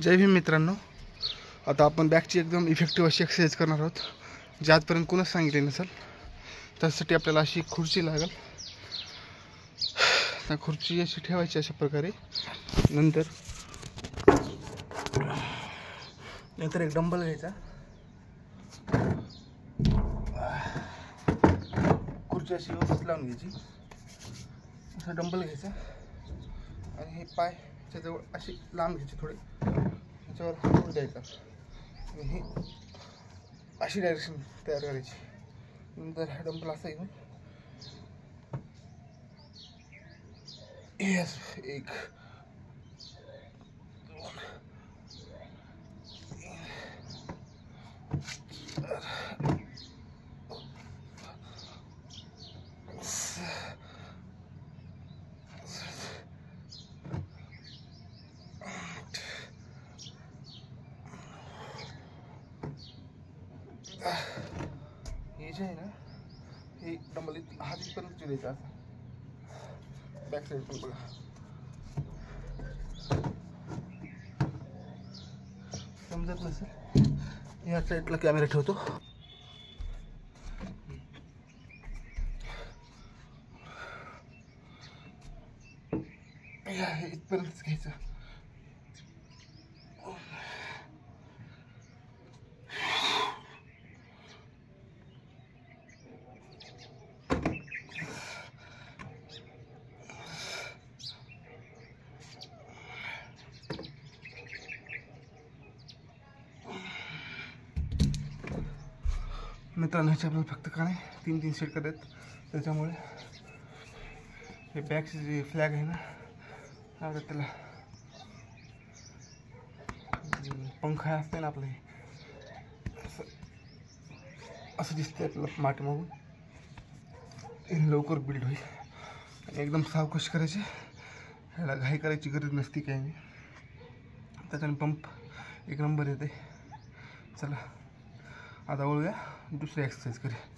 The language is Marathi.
जय भीम मित्रांनो, आता आपण बॅकची एकदम इफेक्टिव्ह अशी एक्सरसाइज करणार आहोत जी आजपर्यंत कोणच सांगितली नसेल. त्यासाठी आपल्याला अशी खुर्ची लागेल. त्या खुर्ची अशी ठेवायची अशा प्रकारे. नंतर एक डंबल घ्यायचा. खुर्ची अशी व्यवस्थित लावून घ्यायची. असा डंबल घ्यायचा आणि हे पाय जवळ अशी लांब घ्यायची थोडी. त्याच्यावर हात द्यायचा आणि ही अशी डायरेक्शन तयार करायची. नंतर हा डंबल असा घेऊन यस, 1 हे जे आहे ना, हे डंबल हात इथपर्यंत द्यायचा असा. बॅक साईड पण बघा. समजत नसेल या साईडला कॅमेरा ठेवतो. हे इथपर्यंतच घ्यायचं. मित्रांनो, ह्याच्या आपल्याला फक्त का नाही 3-3 सेट करतात. त्याच्यामुळे हे बॅकचे जे फ्लॅग आहे ना, आता त्याला पंखा असते ना आपलं, असं दिसतंय आपल्याला मागून. लवकर बिल्ड होईल आणि एकदम सावकाश करायचे. ह्याला घाई करायची गरज नसती काही नाही. त्याच्याने पंप एक नंबर येते. चला आता वळूया दुसरी एक्सरसाइज करूया.